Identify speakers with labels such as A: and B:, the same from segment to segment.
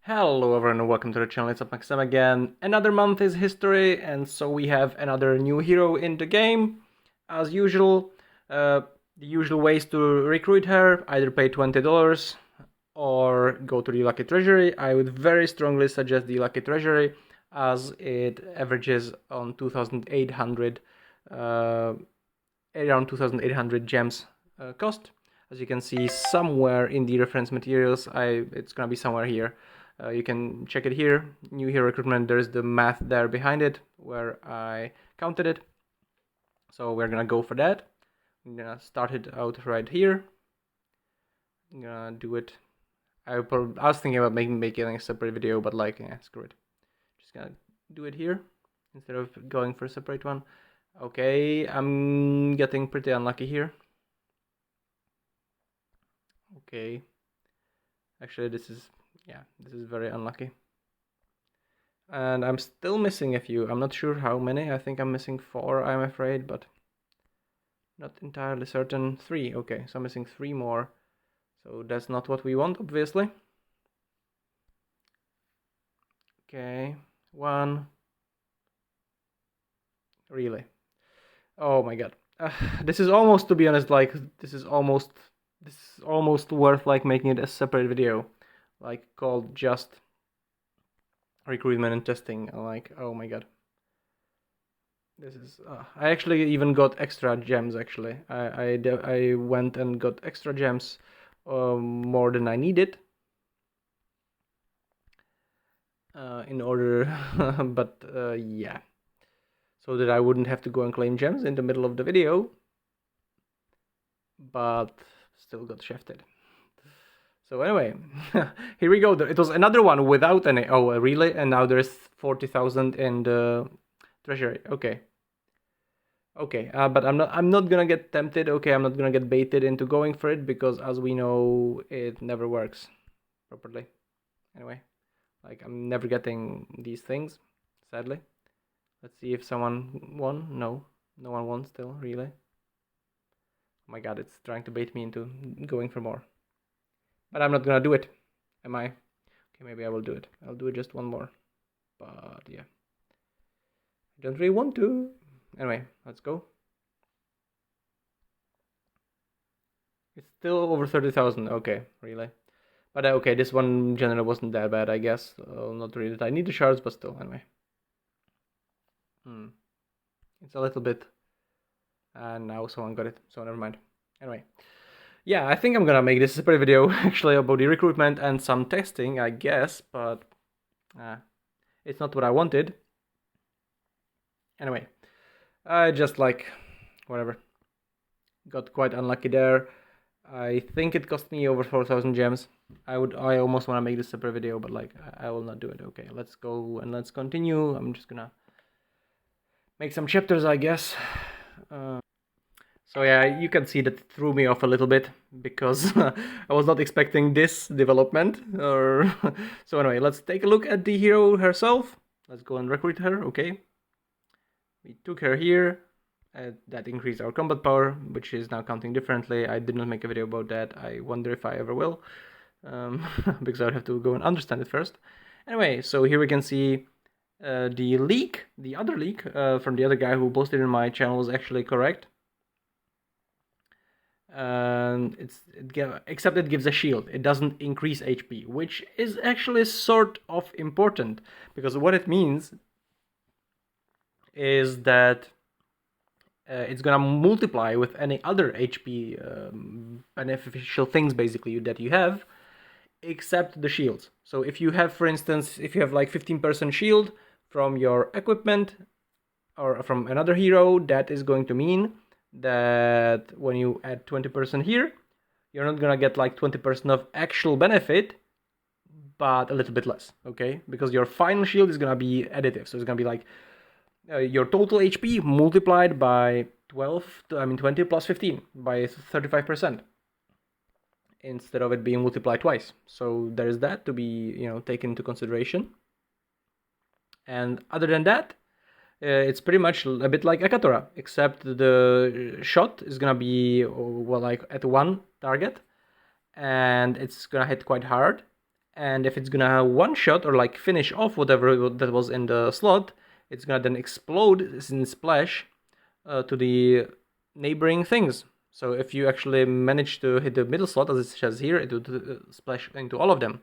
A: Hello everyone and welcome to the channel, it's Upmax again. Another month is history, and so we have another new hero in the game. As usual, the usual ways to recruit her: either pay $20 or go to the Lucky Treasury. I would very strongly suggest the Lucky Treasury, as it averages on 2,800, around 2,800 gems cost. As you can see somewhere in the reference materials, it's gonna be somewhere here. You can check it here, new hero recruitment. There's the math there behind it where I counted it. So we're gonna go for that. I'm gonna start it out right here. I'm gonna do it. I was thinking about making a separate video, but screw it. Just gonna do it here instead of going for a separate one. Okay, I'm getting pretty unlucky here. Okay. Actually, this is very unlucky. And I'm still missing a few. I'm not sure how many. I think I'm missing 4, I'm afraid, but not entirely certain. 3, okay, so I'm missing 3 more. So that's not what we want, obviously. Okay, 1. Really? Oh my god. This is almost, to be honest, this is almost worth making it a separate video, called just recruitment and testing. Oh my god, this is I actually even got extra gems. Actually, I went and got extra gems, more than I needed, in order but yeah, so that I wouldn't have to go and claim gems in the middle of the video, but still got shafted. So anyway, here we go. It was another one without any. Oh, really? And now there's 40,000 in the treasury. Okay. Okay, but I'm not gonna get tempted. Okay, I'm not gonna get baited into going for it, because as we know, it never works properly. Anyway, I'm never getting these things, sadly. Let's see if someone won. No one won still, really. Oh my god, it's trying to bait me into going for more. But I'm not gonna do it, am I? Okay, maybe I will do it. I'll do it just one more. But yeah, I don't really want to. Anyway, let's go. It's still over 30,000. Okay, really. But okay, this one generally wasn't that bad, I guess. Not really that I need the shards, but still, anyway. It's a little bit. And now someone got it, so never mind. Anyway. Yeah, I think I'm gonna make this a separate video actually about the recruitment and some testing, I guess, but it's not what I wanted. Anyway, I just whatever. Got quite unlucky there. I think it cost me over 4,000 gems. I almost want to make this separate video, but I will not do it. Okay, let's go and let's continue. I'm just gonna make some chapters, I guess. So yeah, you can see that it threw me off a little bit, because I was not expecting this development. So anyway, let's take a look at the hero herself. Let's go and recruit her. Okay, we took her here. That increased our combat power, which is now counting differently. I did not make a video about that. I wonder if I ever will, because I would have to go and understand it first. Anyway, so here we can see the other leak from the other guy who posted in my channel was actually correct. And except it gives a shield. It doesn't increase HP, which is actually sort of important, because what it means is that it's gonna multiply with any other HP beneficial things basically that you have, except the shields. So if you have, for instance, 15% shield from your equipment or from another hero, that is going to mean that when you add 20% here, you're not gonna get 20% of actual benefit, but a little bit less, okay? Because your final shield is gonna be additive, so it's gonna be your total HP multiplied by 20 plus 15 by 35%, instead of it being multiplied twice. So there's that to be taken into consideration. And other than that, it's pretty much a bit like Akatora, except the shot is gonna be at one target, and it's gonna hit quite hard, and if it's gonna one shot or like finish off whatever that was in the slot, it's gonna then explode in splash to the neighboring things. So if you actually manage to hit the middle slot, as it says here, it would splash into all of them.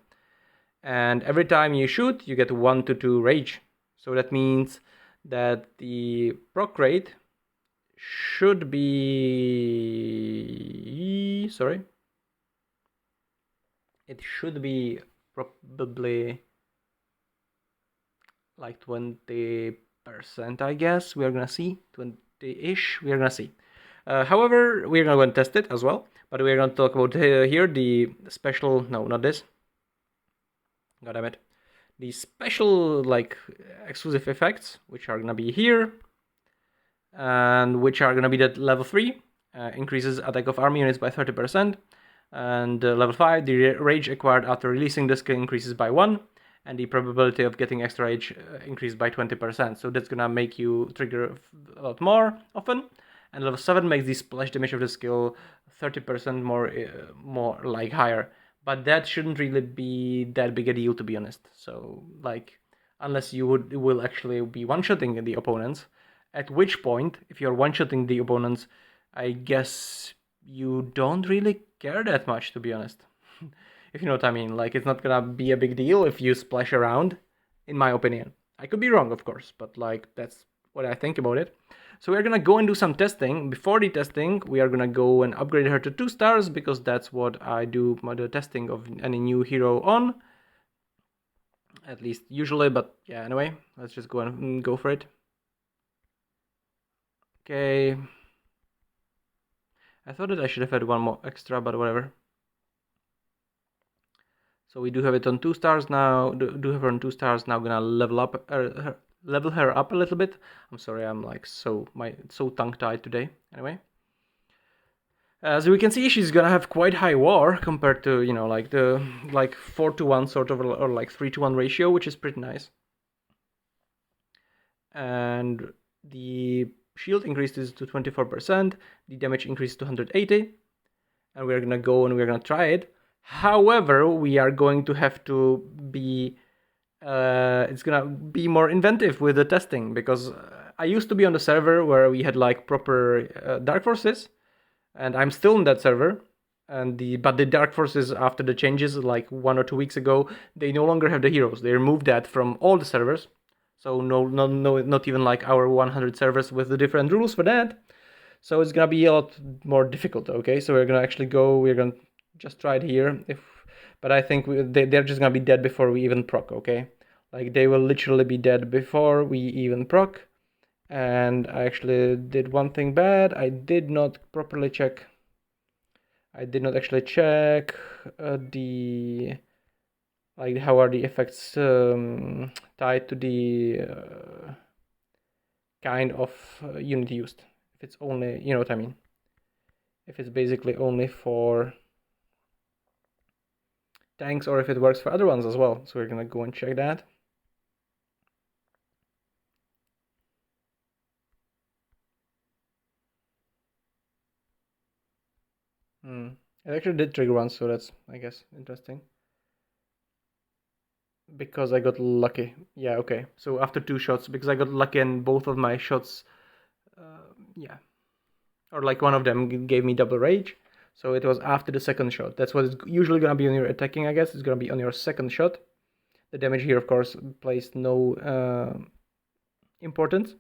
A: And every time you shoot, you get 1 to 2 rage. So that means that the Procrate should be... sorry. It should be probably like 20%, I guess. We are gonna see. 20-ish, we are gonna see. However, we're gonna go and test it as well. But we're gonna talk about here the special... no, not this. God damn it. The special, like, exclusive effects, which are gonna be here, and which are gonna be that level 3 increases attack of army units by 30%, and level 5, the rage acquired after releasing the skill increases by 1, and the probability of getting extra rage increased by 20%. So that's gonna make you trigger a lot more often. And level 7 makes the splash damage of the skill 30% more like higher. But that shouldn't really be that big a deal, to be honest. So, like, unless you will actually be one-shotting the opponents, at which point, if you're one-shotting the opponents, I guess you don't really care that much, to be honest. If you know what I mean. Like, it's not gonna be a big deal if you splash around, in my opinion. I could be wrong, of course, but, like, that's what I think about it. So we're gonna go and do some testing. Before the testing, we are gonna go and upgrade her to 2 stars, because that's what I do the testing of any new hero on. At least usually, but yeah, anyway, let's just go and go for it. Okay. I thought that I should have had one more extra, but whatever. So we do have it on 2 stars now. Do have her on 2 stars now. Gonna level her up a little bit. I'm sorry, I'm like so tongue-tied today. Anyway, as we can see, she's gonna have quite high war compared to, you know, like the 4-to-1 sort of, or like 3-to-1 ratio, which is pretty nice. And the shield increases to 24%. The damage increases to 180. And we're gonna go and we're gonna try it. However, we are going to have to be it's gonna be more inventive with the testing, because I used to be on the server where we had like proper dark forces, and I'm still in that server. But the dark forces, after the changes like 1 or 2 weeks ago, they no longer have the heroes. They removed that from all the servers. So no, not even like our 100 servers with the different rules for that. So it's gonna be a lot more difficult. Okay, so we're gonna actually go. We're gonna just try it here. But I think they're just gonna be dead before we even proc. Okay, like they will literally be dead before we even proc. And I actually did one thing bad. I did not properly check. I did not actually check the, like, how are the effects tied to the kind of unit used. If it's only, you know what I mean. If it's basically only for tanks, or if it works for other ones as well. So we're gonna go and check that. It actually did trigger once, so that's, I guess, interesting. Because I got lucky. Yeah, okay. So after 2 shots, because I got lucky and both of my shots, yeah. Or like one of them gave me double rage. So it was after the second shot. That's what it's usually gonna be on your attacking, I guess. It's gonna be on your second shot. The damage here, of course, plays no importance.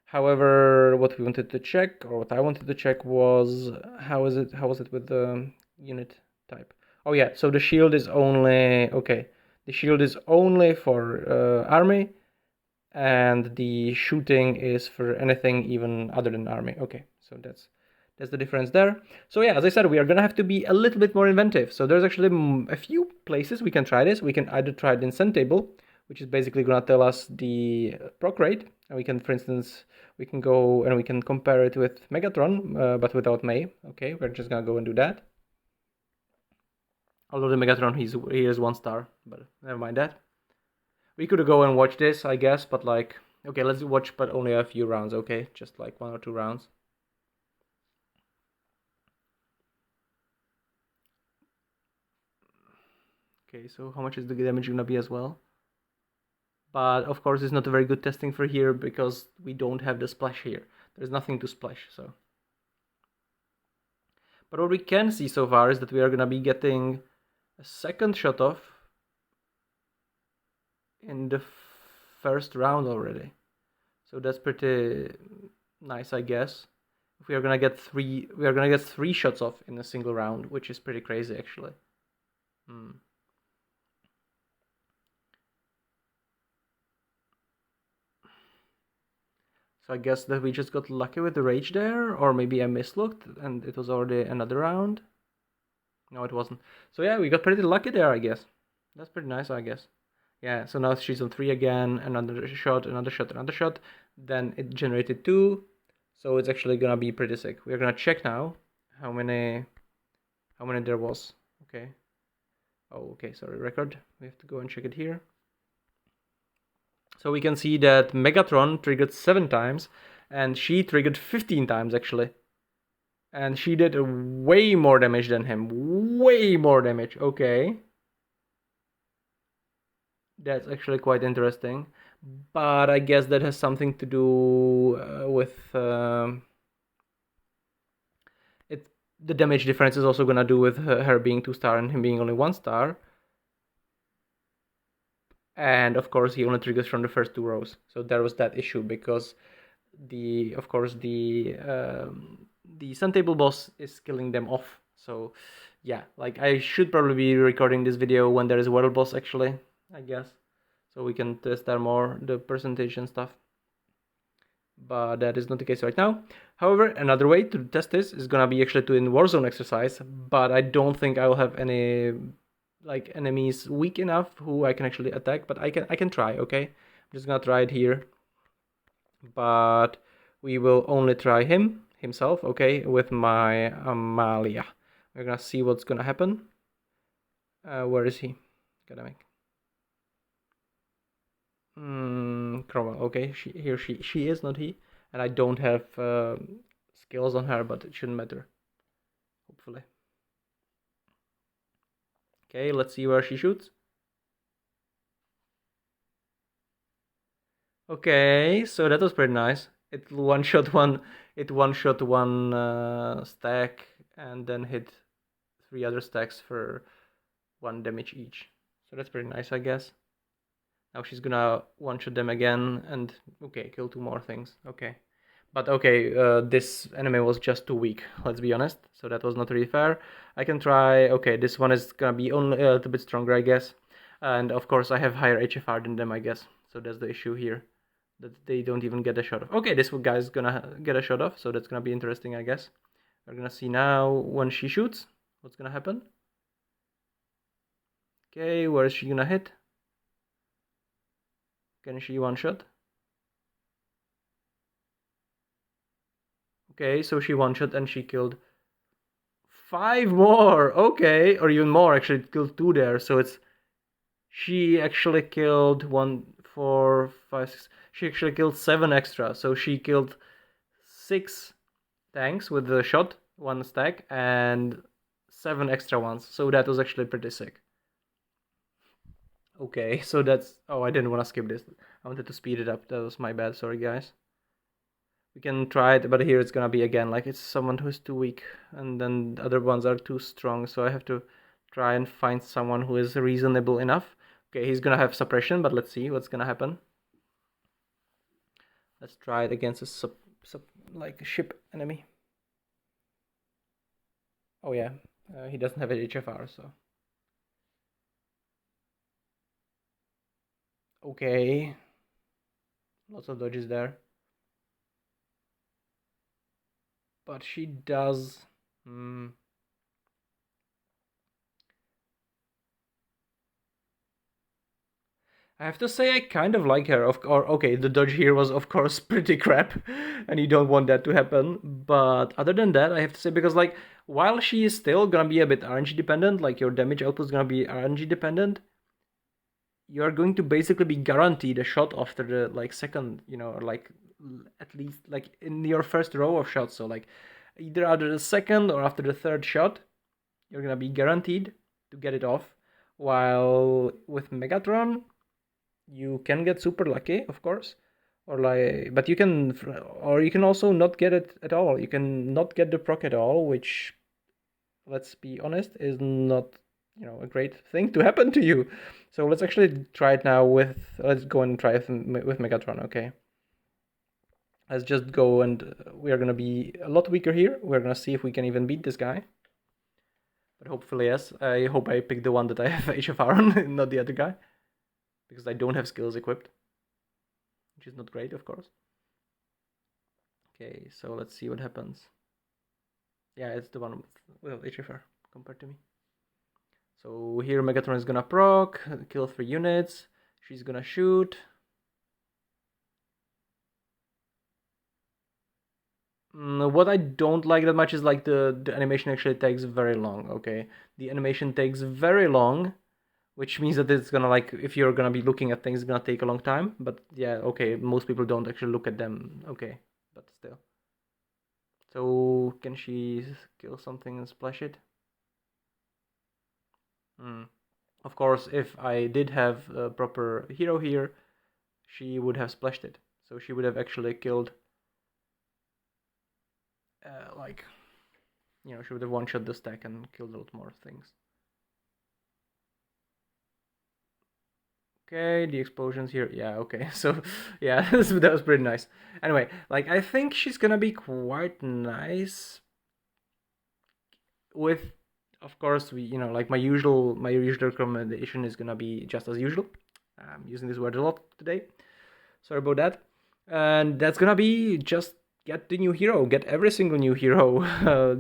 A: However, what we wanted to check, or what I wanted to check, was how was it with the unit type? Oh yeah, so the shield is only, okay, the shield is only for army, and the shooting is for anything even other than army. Okay, so that's the difference there. So yeah, as I said, we are gonna have to be a little bit more inventive. So there's actually a few places we can try this. We can either try the incent table, which is basically gonna tell us the proc rate, and we can, for instance, we can go and we can compare it with Megatron, but without May. Okay, we're just gonna go and do that. Although the Megatron, he is 1 star, but never mind that. We could go and watch this, I guess, but like, okay, let's watch, but only a few rounds, okay? Just like 1 or 2 rounds. Okay, so how much is the damage gonna be as well? But of course it's not a very good testing for here because we don't have the splash here. There's nothing to splash, so. But what we can see so far is that we are gonna be getting a second shot off in the first round already. So that's pretty nice, I guess. If we are gonna get three shots off in a single round, which is pretty crazy actually. So I guess that we just got lucky with the rage there, or maybe I mislooked and it was already another round. No, it wasn't. So yeah, we got pretty lucky there, I guess. That's pretty nice, I guess. Yeah, so now she's on 3 again, another shot, another shot, another shot. Then it generated 2. So it's actually gonna be pretty sick. We're gonna check now how many there was. Okay. Oh, okay, sorry, record. We have to go and check it here. So we can see that Megatron triggered 7 times, and she triggered 15 times actually. And she did way more damage than him. Way more damage, okay. That's actually quite interesting. But I guess that has something to do with it. The damage difference is also gonna do with her being 2-star and him being only 1-star. And of course, he only triggers from the first 2 rows. So there was that issue because the Sun Table boss is killing them off. So yeah, like I should probably be recording this video when there is a world boss actually, I guess. So we can test there more the percentage and stuff. But that is not the case right now. However, another way to test this is gonna be actually to in Warzone exercise, but I don't think I will have any like enemies weak enough who I can actually attack, but I can try, okay? I'm just gonna try it here. But we will only try himself, okay, with my Amalia. We're gonna see what's gonna happen. Where is he? Gotta make. Cromwell, okay, she is, not he. And I don't have skills on her, but it shouldn't matter. Hopefully. Okay, let's see where she shoots. Okay, so that was pretty nice. It one-shot one stack and then hit 3 other stacks for 1 damage each. So that's pretty nice, I guess. Now she's gonna one-shot them again and okay, kill 2 more things. Okay. But okay, this enemy was just too weak, let's be honest. So that was not really fair. I can try, okay, this one is gonna be only a little bit stronger, I guess. And of course I have higher HFR than them, I guess. So that's the issue here. That they don't even get a shot off. Okay, this guy's gonna get a shot off, so that's gonna be interesting, I guess. We're gonna see now when she shoots, what's gonna happen. Okay, where is she gonna hit? Can she one-shot? Okay, so she one-shot and she killed 5 more. Okay, or even more actually, killed 2 there. So it's she actually killed 1, 4, 5, 6. She actually killed 7 extra. So she killed 6 tanks with the shot, 1 stack, and 7 extra ones. So that was actually pretty sick. Okay, so that's... Oh, I didn't want to skip this. I wanted to speed it up. That was my bad. Sorry, guys. We can try it, but here it's gonna be again like it's someone who's too weak, and then the other ones are too strong. So I have to try and find someone who is reasonable enough. Okay, he's gonna have suppression, but let's see what's gonna happen. Let's try it against a like a ship enemy. Oh yeah, he doesn't have an HFR, so. Okay. Lots of dodges there. But she does... I have to say I kind of like her. Okay, the dodge here was of course pretty crap, and you don't want that to happen. But other than that, I have to say, because like while she is still gonna be a bit RNG dependent, like your damage output is gonna be RNG dependent, you are going to basically be guaranteed a shot after the like second, or like at least like in your first row of shots. So like either after the second or after the third shot, you're gonna be guaranteed to get it off. While with Megatron, you can get super lucky, of course, but you can also not get it at all. You can not get the proc at all, which, let's be honest, is not a great thing to happen to you. So let's actually try it now let's go and try it with Megatron. Okay, let's just go, and we are gonna be a lot weaker here. We're gonna see if we can even beat this guy. But hopefully, yes. I hope I picked the one that I have HFR on, not the other guy, because I don't have skills equipped, which is not great, of course. Okay, so let's see what happens. Yeah, it's the one with HFR compared to me. So here Megatron is gonna proc, kill 3 units. She's gonna shoot. What I don't like that much is like the animation actually takes very long. Okay, the animation takes very long, which means that it's gonna, like, if you're gonna be looking at things, it's gonna take a long time. But yeah, okay, most people don't actually look at them. Okay, but still. So can she kill something and splash it? Of course, if I did have a proper hero here, she would have splashed it. So she would have actually killed, she would have one-shot the stack and killed a lot more things. Okay, the explosions here. Yeah, okay. So, yeah, that was pretty nice. Anyway, like, I think she's gonna be quite nice with, of course, like my usual recommendation is gonna be just as usual. I'm using this word a lot today. Sorry about that. And that's gonna be just get the new hero, get every single new hero.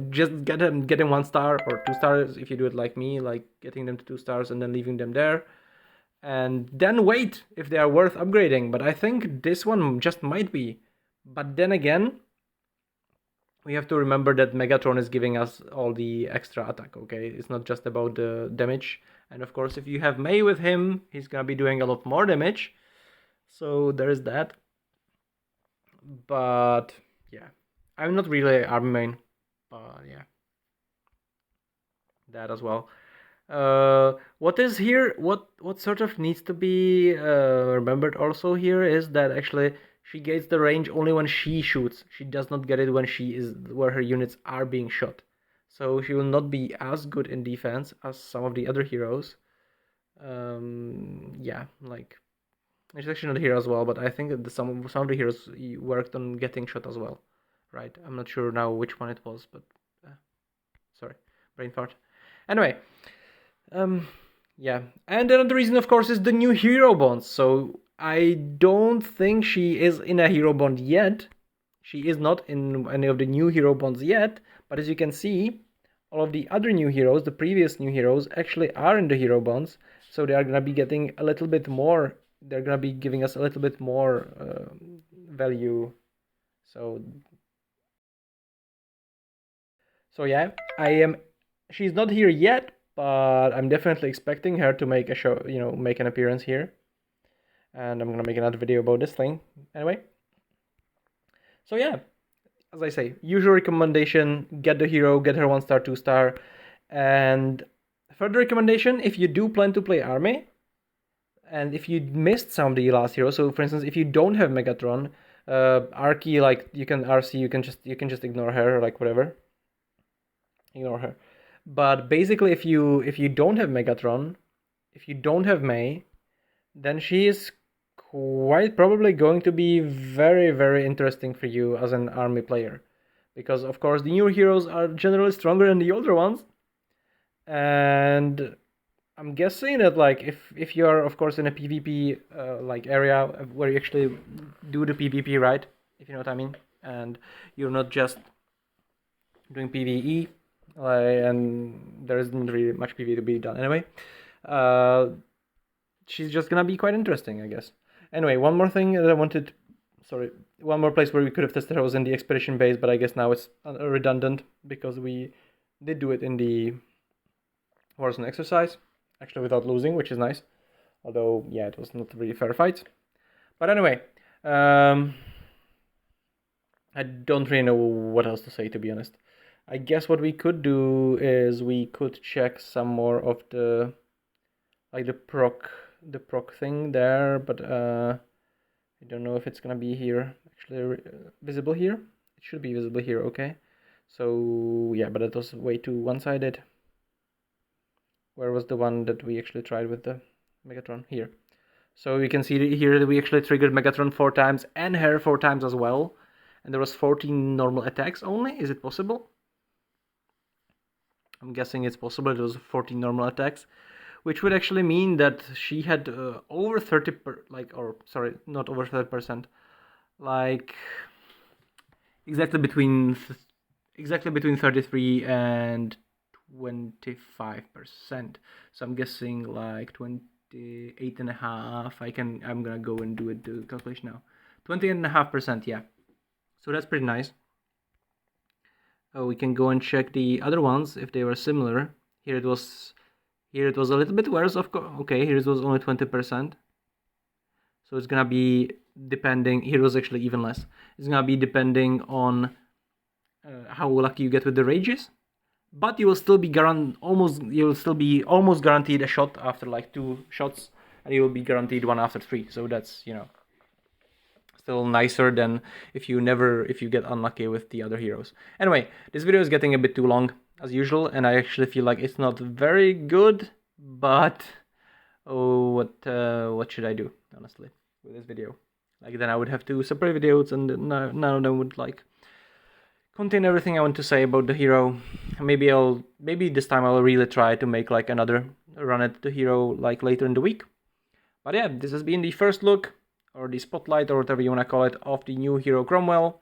A: Just get him 1 star or 2 stars if you do it like me, like getting them to 2 stars and then leaving them there. And then wait if they are worth upgrading. But I think this one just might be. But then again, we have to remember that Megatron is giving us all the extra attack, okay? It's not just about the damage. And of course, if you have May with him, he's gonna be doing a lot more damage. So there's that. But yeah, I'm not really army main, but yeah, that as well. What is here? What sort of needs to be remembered also here is that actually she gets the range only when she shoots. She does not get it when she is where her units are being shot. So she will not be as good in defense as some of the other heroes. Yeah, like, it's actually not here as well, but I think that some of the heroes worked on getting shot as well, right? I'm not sure now which one it was, but sorry, brain fart. Anyway, yeah, and another reason, of course, is the new hero bonds. So I don't think she is in a hero bond yet. She is not in any of the new hero bonds yet, but as you can see, all of the other new heroes, the previous new heroes, actually are in the hero bonds. So they are gonna be getting a little bit more. They're gonna be giving us a little bit more value. So yeah, she's not here yet, but I'm definitely expecting her to make a show, make an appearance here. And I'm gonna make another video about this thing anyway. So yeah, as I say, usual recommendation: get the hero, get her 1 star, 2 star, and further recommendation: if you do plan to play army, and if you missed some of the last heroes, so for instance, if you don't have Megatron, Arky, like, you can RC, you can just ignore her, like, whatever. Ignore her. But basically, if you don't have Megatron, if you don't have May, then she is quite probably going to be very, very interesting for you as an army player. Because, of course, the newer heroes are generally stronger than the older ones. And I'm guessing that, like, if you are, of course, in a PvP like area where you actually do the PvP right, if you know what I mean, and you're not just doing PvE, and there isn't really much PvE to be done anyway, she's just gonna be quite interesting, I guess. Anyway, one more thing that I wanted. Sorry, one more place where we could have tested her was in the expedition base, but I guess now it's redundant because we did do it in the Warzone exercise, actually without losing, which is nice. Although, yeah, it was not really fair fight. But anyway, I don't really know what else to say, to be honest. I guess what we could do is we could check some more of the like the proc thing there, but I don't know if it's gonna be here actually visible here. It should be visible here, okay. So yeah, but it was way too one-sided. Where was the one that we actually tried with the Megatron? Here. So you can see here that we actually triggered Megatron 4 times and her 4 times as well. And there was 14 normal attacks only. Is it possible? I'm guessing it's possible. It was 14 normal attacks, which would actually mean that she had over 30 not over 30%, like exactly between 33 and 25%. So I'm guessing like 28.5. I'm gonna go and do the calculation now. 28.5%, yeah. So that's pretty nice. We can go and check the other ones if they were similar. Here it was a little bit worse, of course. Okay, here it was only 20%. So it's gonna be depending. Here it was actually even less. It's gonna be depending on how lucky you get with the rages. But you will still be almost guaranteed a shot after like 2 shots, and you will be guaranteed one after 3. So that's, still nicer than if you get unlucky with the other heroes. Anyway, this video is getting a bit too long as usual, and I actually feel like it's not very good. But what should I do, honestly, with this video? Like, then I would have 2 separate videos, and none of them would like contain everything I want to say about the hero. Maybe this time I'll really try to make like another run at the hero like later in the week. But yeah, this has been the first look, or the spotlight, or whatever you want to call it, of the new hero Cromwell.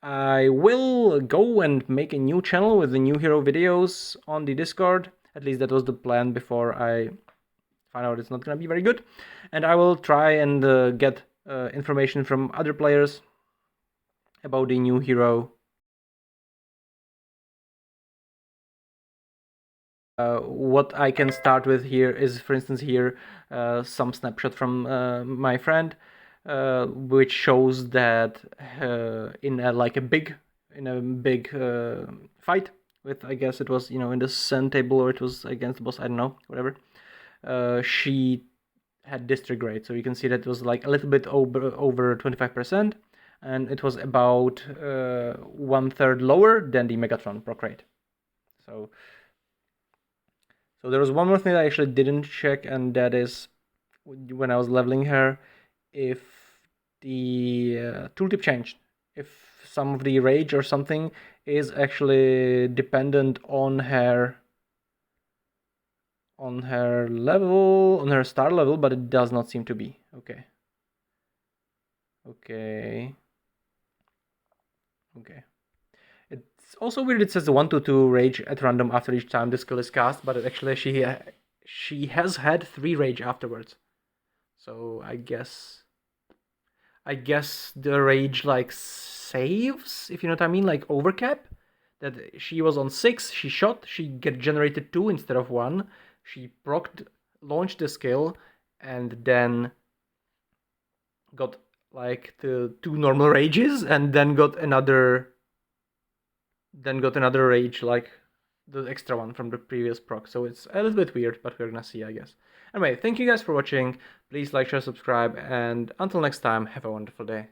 A: I will go and make a new channel with the new hero videos on the Discord. At least that was the plan before I find out it's not going to be very good. And I will try and get information from other players about the new hero. What I can start with here is, for instance, here some snapshot from my friend, which shows that in a big fight with, I guess it was in the Sun table, or it was against the boss, I don't know, whatever. She had district grade, so you can see that it was like a little bit over 25%, and it was about 1/3 lower than the Megatron Procrate. So there was one more thing that I actually didn't check, and that is when I was leveling her, if the tooltip changed, if some of the rage or something is actually dependent on her level, on her star level, but it does not seem to be. Okay. It's also weird. It says the 1-2 rage at random after each time the skill is cast, but actually she has had 3 rage afterwards. So I guess the rage like saves, if you know what I mean, like overcap. That she was on 6, she shot, she generated 2 instead of 1. She launched the skill, and then got like the 2 normal rages, and then got another rage, like the extra one from the previous proc. So it's a little bit weird, but we're gonna see, I guess. Anyway, thank you guys for watching. Please like, share, subscribe, and until next time, have a wonderful day.